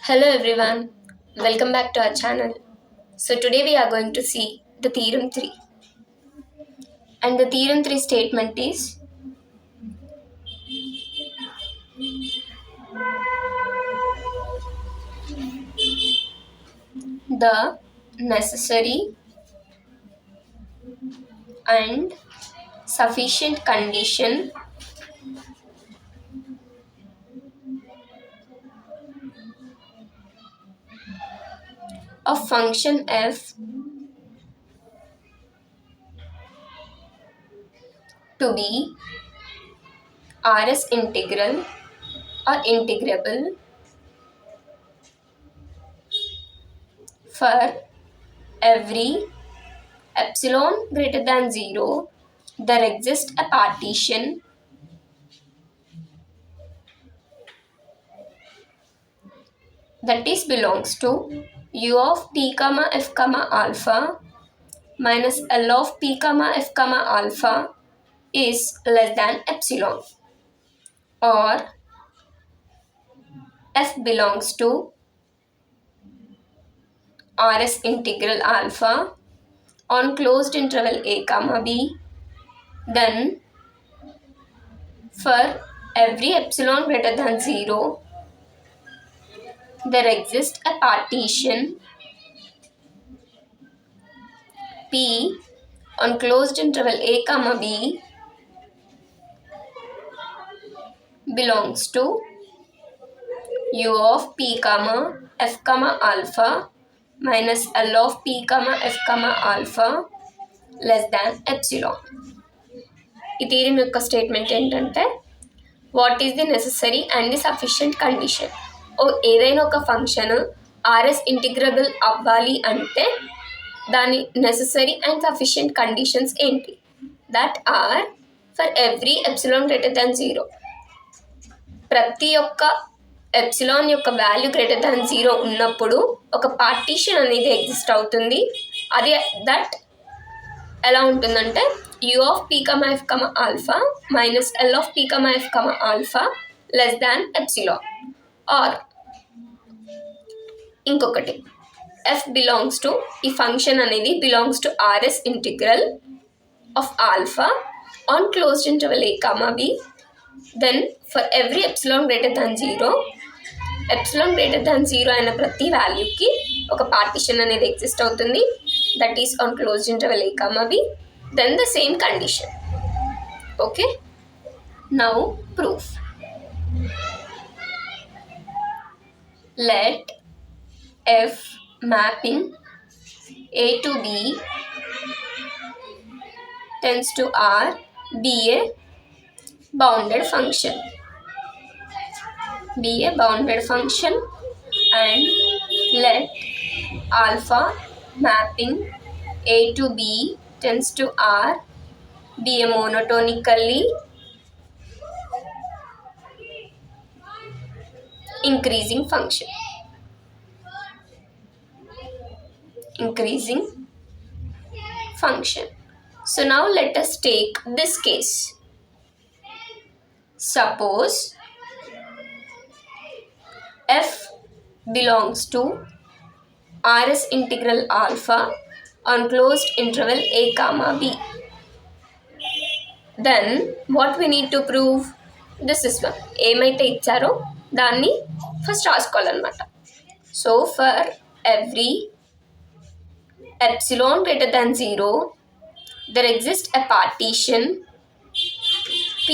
Hello everyone, welcome back to our channel. So today we are going to see the theorem 3, and the theorem 3 statement is the necessary and sufficient condition of function f to be Rs integral or integrable for every epsilon greater than 0 there exists a partition that is belongs to u of p comma f comma alpha minus L of p comma f comma alpha is less than epsilon, or f belongs to Rs integral alpha on closed interval a comma b, then for every epsilon greater than 0 there exists a partition p on closed interval a comma b belongs to u of p comma f comma alpha minus L of p comma f comma alpha less than epsilon. ఈ theorem యొక్క statement ఏంటంటే what is the necessary and the sufficient condition. ఏదైనా ఒక function R S integrable అవ్వాలి అంటే దాని necessary and sufficient conditions ఏంటి? That are for every epsilon greater than 0, ప్రతి ఒక్క ఎప్సిలాన్ యొక్క వాల్యూ గ్రేటర్ దాన్ 0 ఉన్నప్పుడు ఒక పార్టీషన్ అనేది ఎగ్జిస్ట్ అవుతుంది. అది దట్ ఎలా ఉంటుందంటే u of p comma f comma alpha minus L of p comma f comma alpha less than epsilon, or ఇంకొకటి f belongs to ఈ ఫంక్షన్ అనేది belongs to Rs integral of alpha on closed interval a comma b, then for every epsilon greater than 0, epsilon greater than 0 అయిన ప్రతి వాల్యూకి ఒక partition అనేది exist అవుతుంది. That is on closed interval a comma b, then the same condition. Okay, now proof. Let f mapping a to b tends to R be a bounded function, and let alpha mapping a to b tends to r be a monotonically increasing function. So now let us take this case. Suppose f belongs to Rs integral alpha on closed interval a comma b. Then what we need to prove? This is one. ఏమైతే ఇచ్చారో దాన్ని first రాసుకోవాలన్నమాట. So for every epsilon greater than 0 there exists a partition p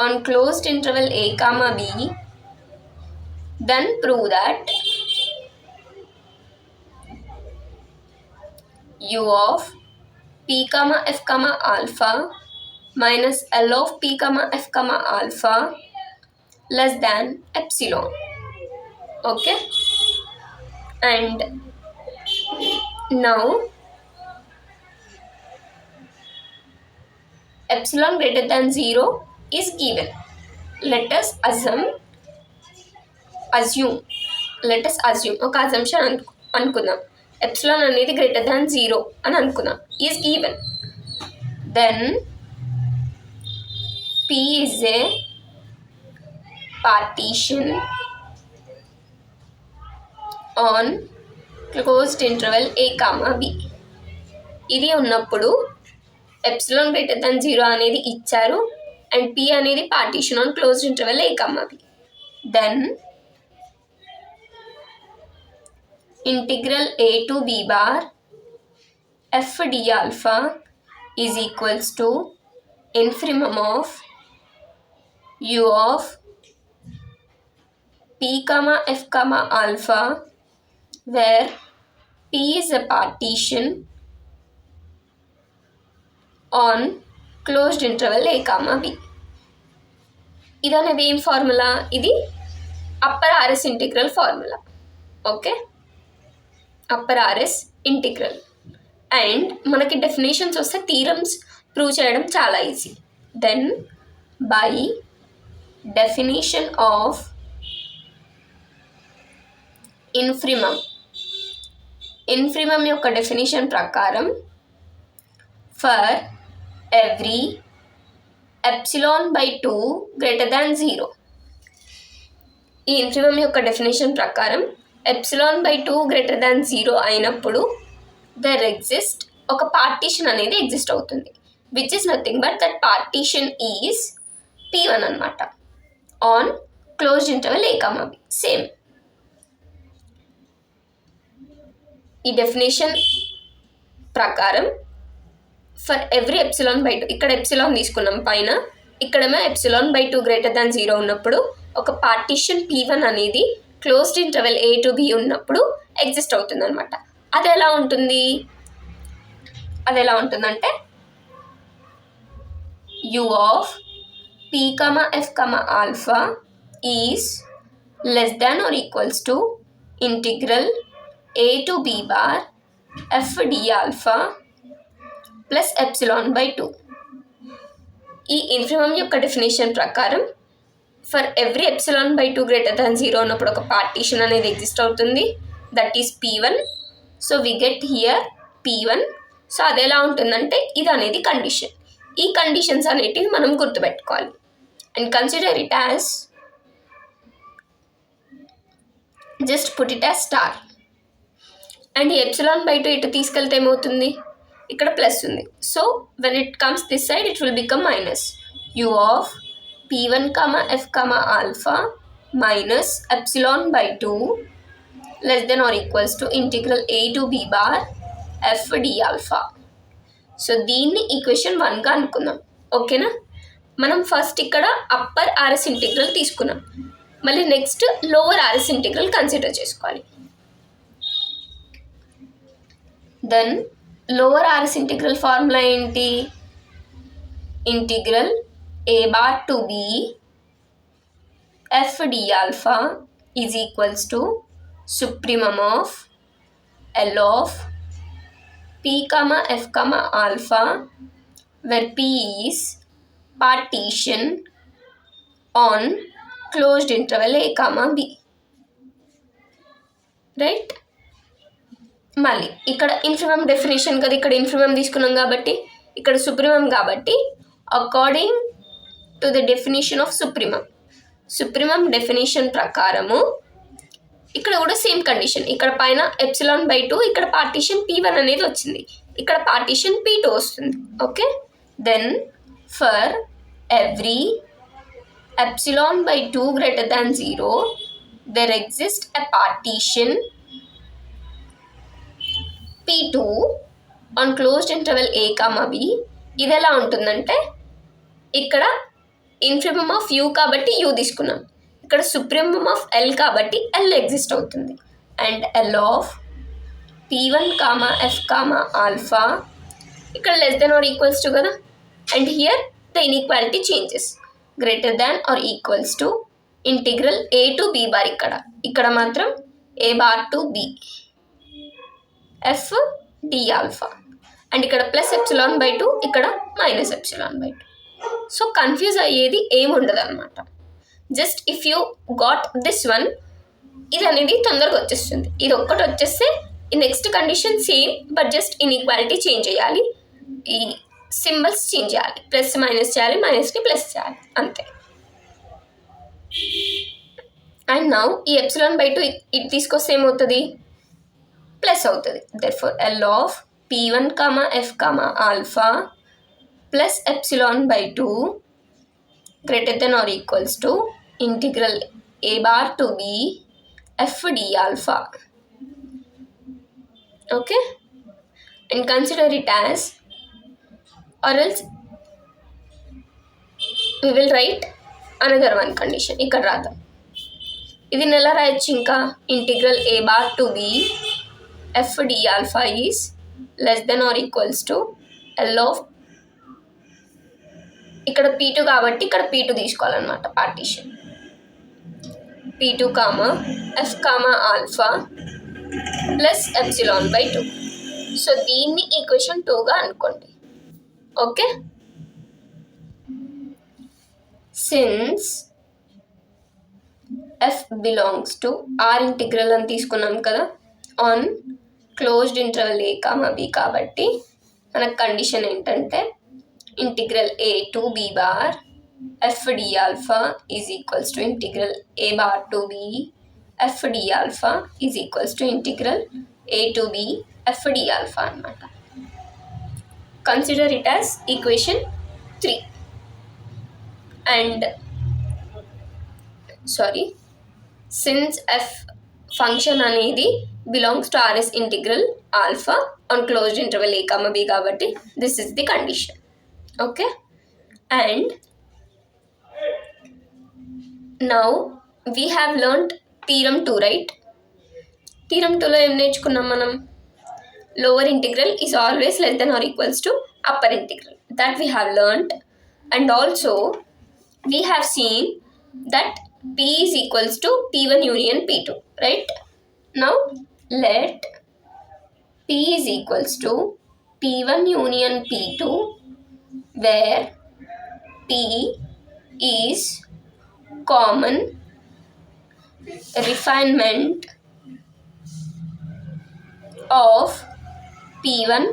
on closed interval a comma b, then prove that u of p comma f comma alpha minus L of p comma f comma alpha less than epsilon. Okay, and now epsilon greater than 0 is given. Let us assume ఒక assumption అనుకుందాం. Epsilon అనేది greater than 0 అని అనుకుందాం, is given. Then p is a partition on closed interval a, b. ఇది ఉన్నప్పుడు epsilon greater than 0 అనేది ఇచ్చారు and p అనేది partition on closed interval a, b. Then integral a to b bar f d alpha is equals to infimum of u of p comma f comma alpha, where p is a partition on closed interval a, b. ఇది అనేది ఏం formula? ఇది upper RS integral formula. Okay, upper RS integral. And మనకి definitions వస్తే theorems prove చేయడం చాలా easy. Then by definition of infimum యొక్క definition ప్రకారం for every epsilon by 2 greater than 0. ఈ ఇన్ఫ్రిమమ్ యొక్క డెఫినేషన్ ప్రకారం ఎప్సిలాన్ బై 2 గ్రేటర్ దాన్ 0 అయినప్పుడు దర్ ఎగ్జిస్ట్ ఒక పార్టీషన్ అనేది ఎగ్జిస్ట్ అవుతుంది, which is nothing but that partition is p1 అనమాట, on closed interval a, b. Same ఈ డెఫినేషన్ ప్రకారం ఫర్ ఎవ్రీ ఎప్సిలాన్ బై 2, ఇక్కడ ఎప్సిలాన్ తీసుకున్నాం పైన, ఇక్కడేమో ఎప్సిలాన్ బై 2 గ్రేటర్ దాన్ 0 ఉన్నప్పుడు ఒక పార్టీషన్ p1 అనేది closed interval a to b ఉన్నప్పుడు ఎగ్జిస్ట్ అవుతుంది అనమాట. అది ఎలా ఉంటుందంటే u of p comma f comma alpha is less than or equals to integral a to b bar f d alpha plus epsilon by 2. ఈ infimum యొక్క definition ప్రకారం for every epsilon by 2 greater than 0 ఉన్నప్పుడు ఒక partition అనేది exist అవుతుంది, that is p1. So we get here p1. So అది ఎలా ఉంటుందంటే ఇది అనేది కండిషన్. ఈ కండిషన్స్ అనేటివి మనం గుర్తుపెట్టుకోవాలి and consider it as, just put it as star. And ఈ ఎప్సిలాన్ బై 2 ఇటు తీసుకెళ్తే ఏమవుతుంది? ఇక్కడ ప్లస్ ఉంది. So when it comes this side it will become minus. u of p1 comma f comma alpha minus epsilon by 2 less than or equals to integral a to b bar f d alpha. So దీన్ని equation 1గా అనుకుందాం. ఓకేనా? మనం first ఇక్కడ upper RS integral తీసుకున్నాం, మళ్ళీ next lower RS integral consider చేసుకోవాలి. Then lower RS integral formula ఏంటి? Integral a bar to b f d alpha is equals to supremum of L of p comma f comma alpha, where p is partition on closed interval a comma b. Right? మళ్ళీ ఇక్కడ infimum definition కదా, ఇక్కడ infimum తీసుకున్నాం కాబట్టి ఇక్కడ supremum కాబట్టి according to the definition of supremum definition ప్రకారము ఇక్కడ కూడా సేమ్ కండిషన్. ఇక్కడ పైన ఎప్సిలాన్ బై 2, ఇక్కడ పార్టీషన్ p1 అనేది వచ్చింది, ఇక్కడ పార్టీషన్ p2 వస్తుంది. Okay, then for every epsilon by 2 greater than 0 there exist a partition p2 on closed interval a, b. ఇది ఎలా ఉంటుందంటే ఇక్కడ ఇన్ఫిమమ్ ఆఫ్ u కాబట్టి u తీసుకున్నాం, ఇక్కడ సుప్రీమమ్ ఆఫ్ l కాబట్టి l ఎగ్జిస్ట్ అవుతుంది. And l of p1 comma f comma alpha ఇక్కడ less than or equals to కదా, and here the inequality changes, greater than or equals to integral a to b bar. ఇక్కడ మాత్రం a bar to b f d alpha, and ఇక్కడ plus epsilon by 2, ఇక్కడ minus epsilon by 2. So confuse అయ్యేది ఏముండదు అనమాట. Just if you got this one, ఇది అనేది తొందరగా వచ్చేస్తుంది. ఇది ఒక్కటి వచ్చేస్తే ఈ next condition same, but just inequality change చేయాలి, ఈ సింబల్స్ చేంజ్ చేయాలి, ప్లస్ మైనస్ చేయాలి, మైనస్ని ప్లస్ చేయాలి, అంతే. అండ్ నౌ ఈ ఎప్సిలాన్ బై టూ ఇది తీసుకొస్తే ఏమవుతుంది, ప్లస్ అవుతుంది. Therefore L of p1 f alpha plus epsilon by two greater than or equals to integral a bar to b f d alpha. Okay, and consider it as, or else we will write another one condition. ఇక్కడ రాద్దాం. ఇది ఎలా రాయొచ్చు ఇంకా, integral a bar to b f d alpha is less than or equals to l of, ఇక్కడ p2 కాబట్టి ఇక్కడ p2 తీసుకోవాలన్నమాట partition, p2 f alpha plus epsilon by two. So దీన్ని ఈక్వేషన్ 2గా అనుకోండి. Okay, since f belongs to R integral అని తీసుకున్నాం కదా on closed interval a b, కాబట్టి మనకు కండిషన్ ఏంటంటే integral a to b bar f d alpha is equals to integral a bar to b f d alpha is equals to integral a to b f d alpha అన్నమాట. Consider it as equation 3. And since f function అనేది belongs to RS integral alpha on closed interval a b, కాబట్టి this is the condition. Okay, and now we have learned theorem 2, right? theorem 2 లో ఏం నేర్చుకున్నాం మనం, lower integral is always less than or equals to upper integral, that we have learned. And also we have seen that p is equals to p1 union p2, right? Now let p is equals to p1 union p2 where p is common refinement of p1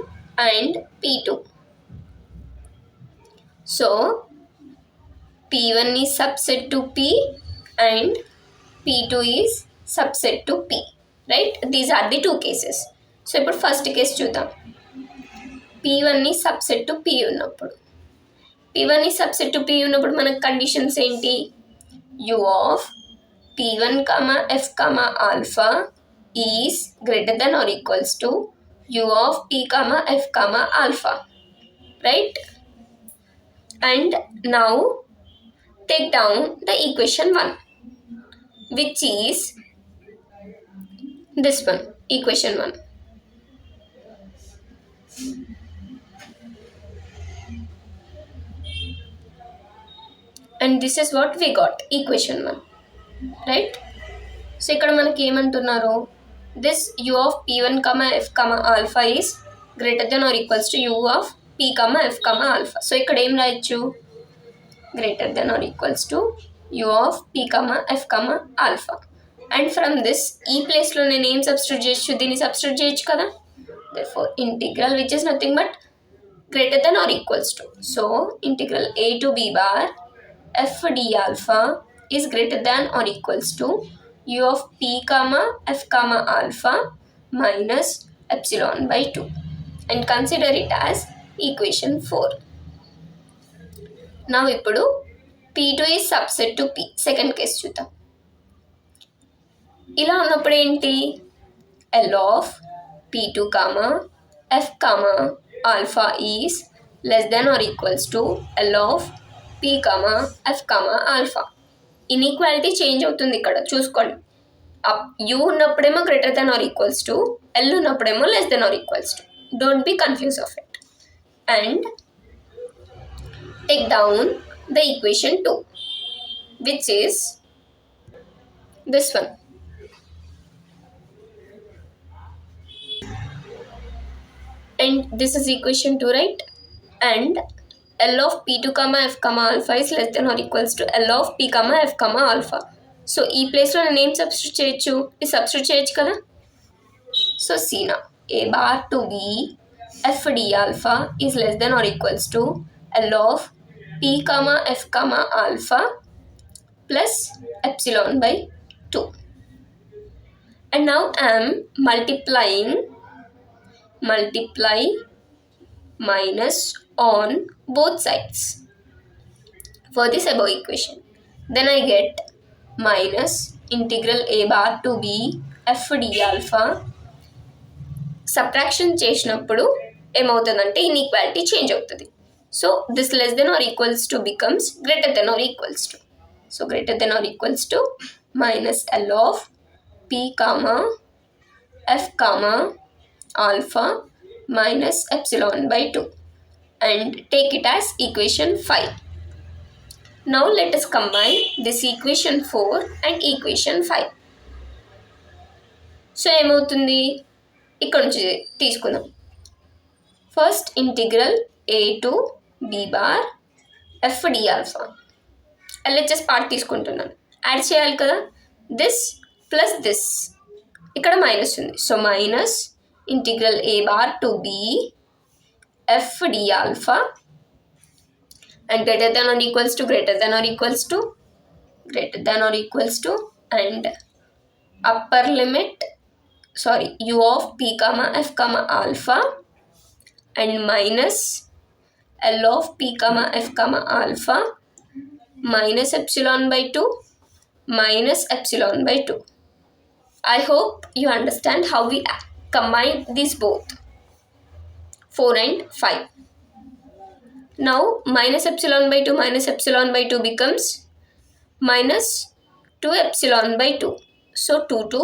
and p2. So p1 is subset to p and p2 is subset to p, right? These are the two cases. So ఇప్పుడు first case చూద్దాం. p1 is subset to p ఉన్నప్పుడు, p1 is subset to p ఉన్నప్పుడు మనకు conditions ఏంటి, u of p1 f alpha is greater than or equals to u of p f alpha, right? And now take down the equation 1, which is this one, equation 1. And this is what we got, equation 1, right? So ఇక్కడ మనకి ఏమంటున్నారు, this u of p1 f alpha is greater than or equals to u of p f alpha. So ఇక్కడ ఏం రాయొచ్చు, greater than or equals to u of p f alpha. And from this ఈ ప్లేస్లో నేను ఏం substitute చేయొచ్చు, దీన్ని substitute చేయొచ్చు కదా. Therefore integral which is nothing but greater than or equals to, so integral a to b bar f d alpha is greater than or equals to u of p f alpha minus epsilon by 2, and consider it as equation 4. Now ఇప్పుడు p2 is subset to p, second case చూద్దాం. ఇలా ఉన్నప్పుడు ఏంటి, l of p2 f alpha is less than or equals to l of p f alpha. Inequality change అవుతుంది ఇక్కడ చూసుకోండి. u ఉన్నప్పుడేమో greater than or equals to, l ఉన్నప్పుడేమో less than or equals to. Don't be confuse of it. And take down the equation 2, which is this one. And this is equation 2, right? And L of p2 f alpha is less than or equals to L of p f alpha. So ఈ ప్లేస్లో నేను ఏం substitute చేయొచ్చు, ఇది substitute చేయొచ్చు కదా. So see now, a bar to b f d alpha is less than or equals to L of p f alpha plus epsilon by 2. And now I am multiply minus on both sides for this above equation. Then I get minus integral a bar to b f d alpha. Subtraction చేసినప్పుడు ఏమవుతుందంటే inequality change అవుతుంది. So this less than or equals to becomes greater than or equals to. So greater than or equals to minus L of P comma f comma alpha minus epsilon by 2 and take it as equation 5. Now let us combine this equation 4 and equation 5. So ఏమవుతుంది ఇక్కడ నుంచి తీసుకుందాం. First integral a to b bar f d alpha LHS part తీసుకుంటున్నాను. Add చేయాలి కదా. This plus this ఇక్కడ minus ఉంది. So minus integral a bar to b f d alpha and greater than or equals to greater than or equals to greater than or equals to and upper limit u of p comma f comma alpha and minus l of p comma f comma alpha minus epsilon by 2 minus epsilon by 2. I hope you understand how we combine these both 4 and 5. Now minus epsilon by 2 becomes minus 2 epsilon by 2. So 2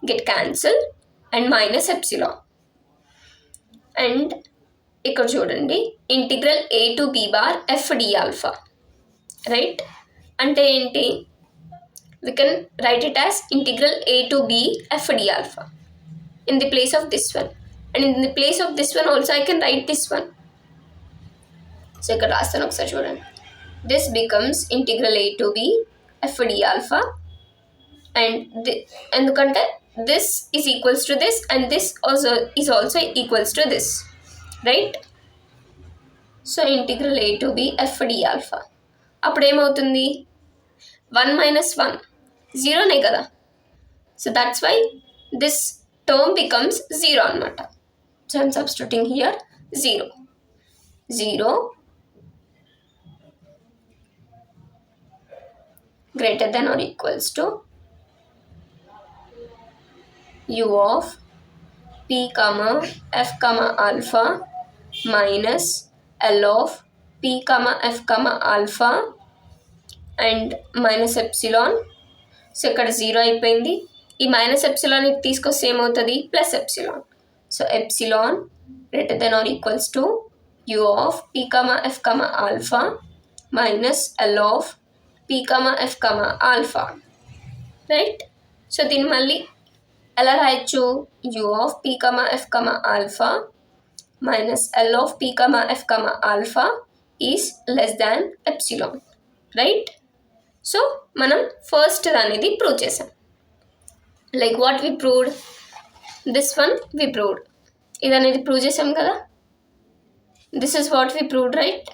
get cancelled and minus epsilon. And ఇక్కడ చూడండి integral a to b bar f d alpha. Right? అంటే ఏంటి? We can write it as integral a to b f d alpha in the place of this one. And in the place of this one also I can write this one. So ఇక్కడ రాస్తాను ఒకసారి చూడండి. This becomes integral a to b f d alpha and ఎందుకంటే this is equals to this and this also is also equals to this. Right? So integral a to b f d alpha. అప్పుడు ఏమవుతుంది? 1 minus 1 0నే కదా. So that's why this term becomes 0 అన్నమాట. So I'm substituting here 0 greater than or equals to u of p comma f comma alpha minus l of p comma f comma alpha and minus epsilon. So ఇక్కడ 0 అయిపోయింది. ఈ minus epsilon తీసుకొస్తే ఏమవుతుంది? Plus epsilon. So epsilon greater than or equals to u of p comma f comma alpha minus l of p comma f comma alpha. Right? So దీన్ని మళ్ళీ ఎలా రాయొచ్చు? u of p comma f comma alpha minus l of p comma f comma alpha is less than epsilon. Right? So మనం first అనేది prove చేసాం. Like what we proved? This one we proved. ఇది అనేది prove చేసాం కదా. This is what we proved. Right?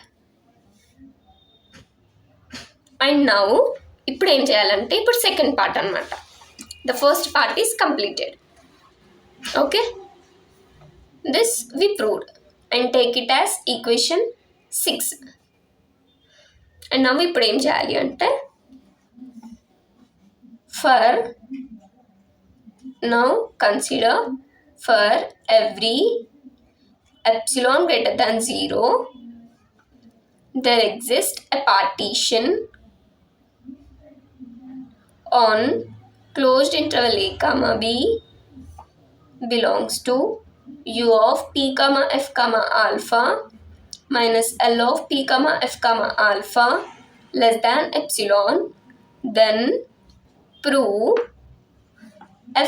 And now ఇప్పుడు ఏం చేయాలంటే ఇప్పుడు సెకండ్ పార్ట్ అనమాట. The first part is completed. Okay, this we proved and take it as equation 6. And now ఇప్పుడు ఏం చేయాలి అంటే now consider for every epsilon greater than 0 there exists a partition on closed interval a comma b belongs to u of p comma f comma alpha minus l of p comma f comma alpha less than epsilon. Then prove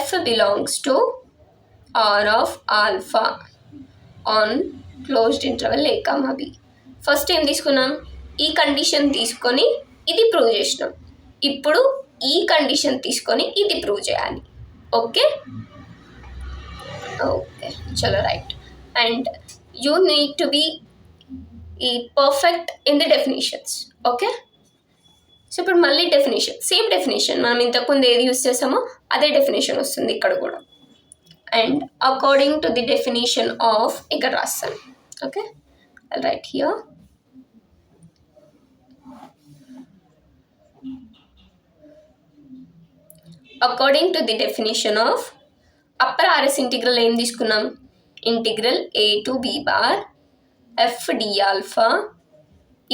f belongs to r of alpha on closed interval a comma b. First ఏం తీసుకున్నాం? ఈ condition తీసుకొని ఇది prove చేసినాం. ఇప్పుడు ఈ condition తీసుకొని ఇది ప్రూవ్ చేయాలి. ఓకే ఓకే చలో right. And you need to be perfect in the definitions. Okay, so ఇప్పుడు మళ్ళీ డెఫినేషన్, సేమ్ డెఫినేషన్ మనం ఇంతకుముందు ఏది యూస్ చేసామో అదే డెఫినేషన్ వస్తుంది ఇక్కడ కూడా. And according to the definition of, ఇక్కడ రాస్తాను. Okay, right here. According to the definition of upper RS integral ఏం తీసుకున్నాం? Integral a to b bar f d alpha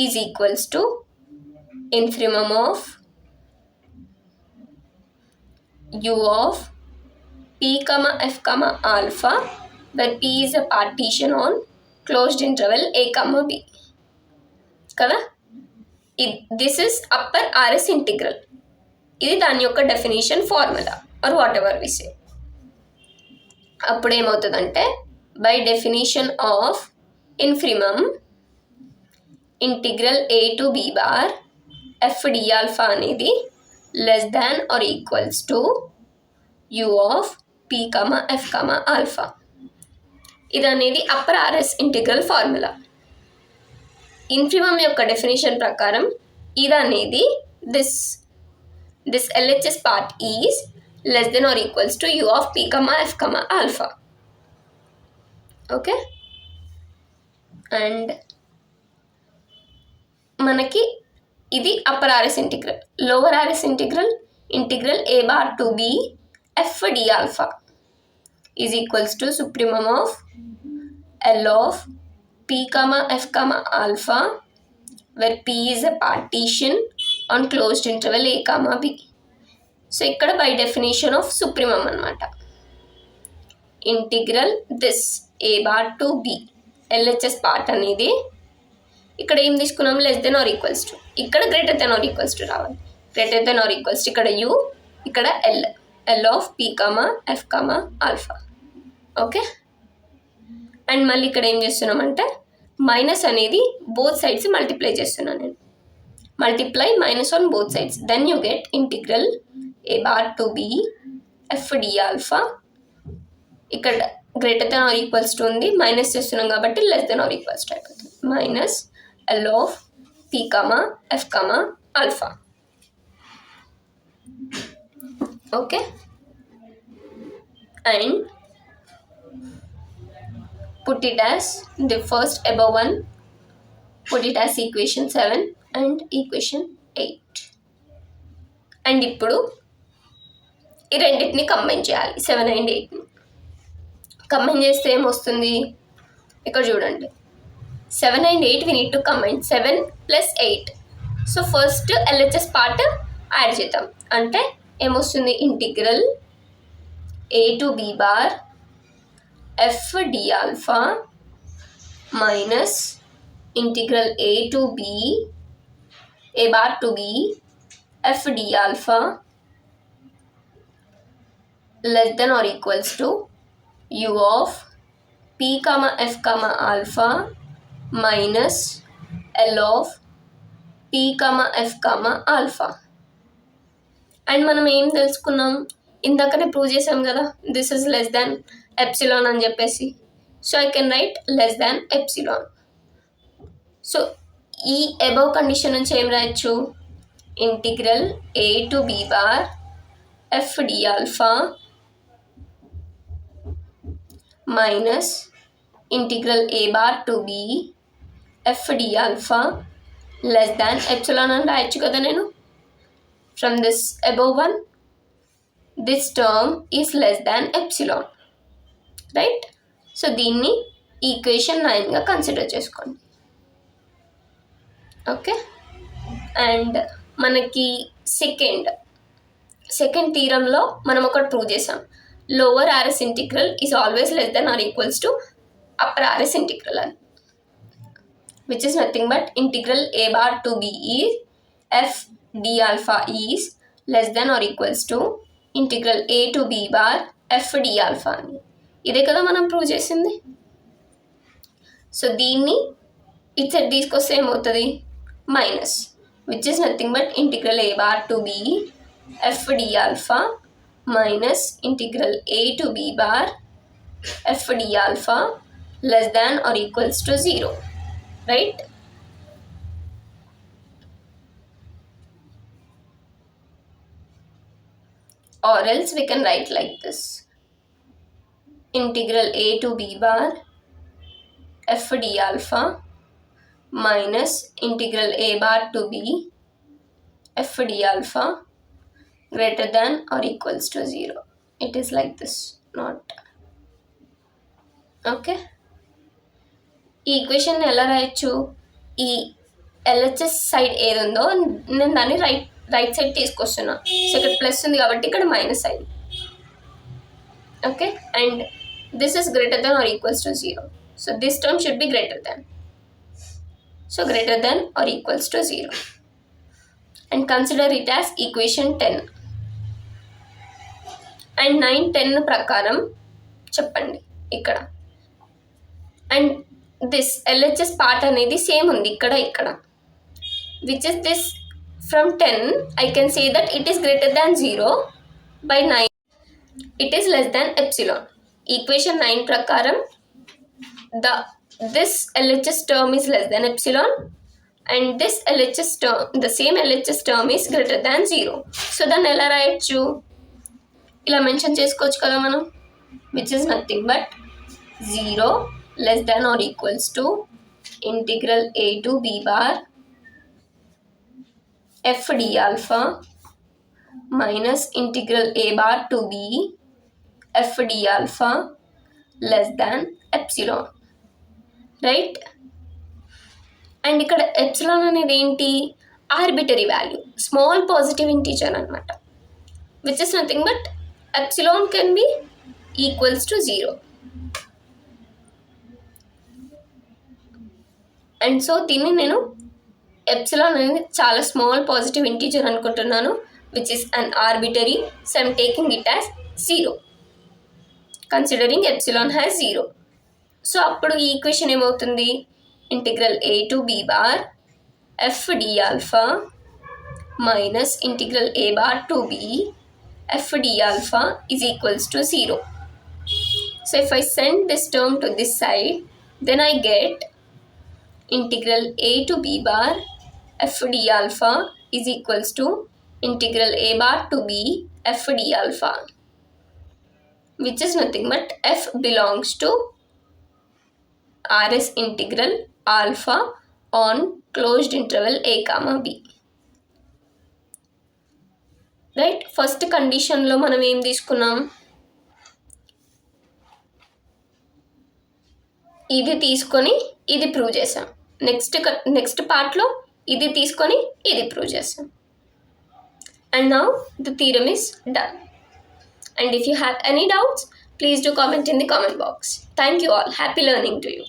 is equals to infimum of u of p comma f comma alpha, where p is a partition on closed interval a comma b. కదా, this is upper RS integral. ఇది దాని యొక్క definition formula or whatever we say. అప్పుడు ఏమవుతుందంటే by definition of infimum integral a to b bar f d alpha అనేది less than or equals to u of p comma f comma alpha. ఇది అనేది upper RS integral formula. Infimum యొక్క definition ప్రకారం ఇది అనేది this LHS part is less than or equals to u of p comma f comma alpha. Okay, and మనకి ఇది upper RS integral. Lower RS integral integral a bar to b f d alpha is equals to supremum of L of p comma f comma alpha, where p is a partition on closed interval a comma b. So ఇక్కడ by definition of supremum అనమాట. ఇంటిగ్రల్ this a bar to b LHS part అనేది ఇక్కడ ఏం తీసుకున్నాం? Less than or equals to. ఇక్కడ greater than or equals to రావాలి. Greater than or equals to ఇక్కడ u, ఇక్కడ l of p comma f comma alpha. Okay, and మళ్ళీ ఇక్కడ ఏం చేస్తున్నామంటే మైనస్ అనేది బోత్ సైడ్స్ మల్టిప్లై చేస్తున్నాను నేను. Multiply minus on both sides, then you get integral a bar to b f d alpha. ఇక్కడ greater than or equals to ఉంది, minus చేస్తున్నాం కాబట్టి less than or equals to అయిపోతుంది. Minus l of p comma f comma alpha. Okay, and put it as the first above one, put it as equation 7 and equation 8. And ఇప్పుడు ఈ రెండింటిని combine చేయాలి. 7 and 8ని combine చేస్తే ఏమొస్తుంది? ఇక్కడ చూడండి, 7 and 8 we need to combine. 7 plus 8. So first LHS part add చేద్దాం. అంటే ఏమొస్తుంది? Integral a to b bar f d alpha minus integral a to b a bar to b f d alpha less than or equals to u of p comma f comma alpha minus l of p comma f comma alpha. And మనం ఏం తెలుసుకున్నాం? ఇందాకనే prove చేసాం కదా, this is less than epsilon అని చెప్పేసి. So I can write less than epsilon. So ఈ above condition నుంచి ఏం రాయొచ్చు? Integral a to b bar f d alpha minus integral a bar to b f d alpha less than epsilon అని రాయొచ్చు కదా నేను. From this above one, this term is less than epsilon, right? So దీన్ని equation 9గా consider చేసుకోండి. Okay, and మనకి second థీరంలో మనం ఒకటి ప్రూవ్ చేసాం. Lower RS integral is always less than or equals to upper RS integral అని, which is nothing but integral a bar to b is f d alpha is less than or equals to integral a to b bar f d alpha అని. ఇదే కదా మనం prove చేసింది. So దీన్ని ఇటు side తీసుకొస్తే ఏమవుతుంది? Minus, which is nothing but integral a bar to b f d alpha minus integral a to b bar f d alpha less than or equals to 0, right? or else we can write like this: integral a to b bar f d alpha minus integral a bar to b f d alpha greater than or equals to 0. It is like this, not okay. ఈ equation ఎలా రాయొచ్చు? ఈ LHS side ఏది ఉందో నేను దాన్ని right side తీసుకొస్తున్నా. So ఇక్కడ ప్లస్ ఉంది కాబట్టి ఇక్కడ మైనస్ అయింది. Okay, and this is greater than or equals to 0. So this term should be greater than. So greater than or equals to 0 and consider it as equation 10. And 9, 10 ప్రకారం చెప్పండి ఇక్కడ. And this LHS part అనేది same ఉంది ఇక్కడ which is this from 10 I can say that it is greater than 0 by 9 it is less than epsilon. Equation 9 ప్రకారం this LHS term is less than epsilon and this LHS term, the same LHS term is greater than 0. So దాన్ని ఎలా రాయొచ్చు? ఇలా mention చేసుకోవచ్చు కదా మనం, which is nothing but 0 less than or equals to integral a to b bar f d alpha minus integral a bar to b f d alpha less than epsilon, right? And ఇక్కడ epsilon అనేది ఏంటి? Arbitrary value, small positive integer అనమాట, which is nothing but epsilon can be equals to 0. And so దీన్ని నేను epsilon అనేది చాలా small positive integer అనుకుంటున్నాను, which is an arbitrary. So I'm taking it as 0 considering epsilon has 0. So అప్పుడు ఈ equation ఏమవుతుంది? Integral a to b bar f d alpha minus integral a bar to b f d alpha is equals to 0. So if I send this term to this side, then I get integral a to b bar f d alpha is equals to integral a bar to b f d alpha, which is nothing but f belongs to RS integral alpha on closed interval a comma b. Right, first కండిషన్లో మనం ఏం తీసుకున్నాం? ఇది తీసుకొని ఇది prove చేసాం. Next పార్ట్లో ఇది తీసుకొని ఇది ప్రూవ్ చేసాం. And now the theorem is done. And if you have any doubts, please do comment in the comment box. Thank you all. Happy learning to you.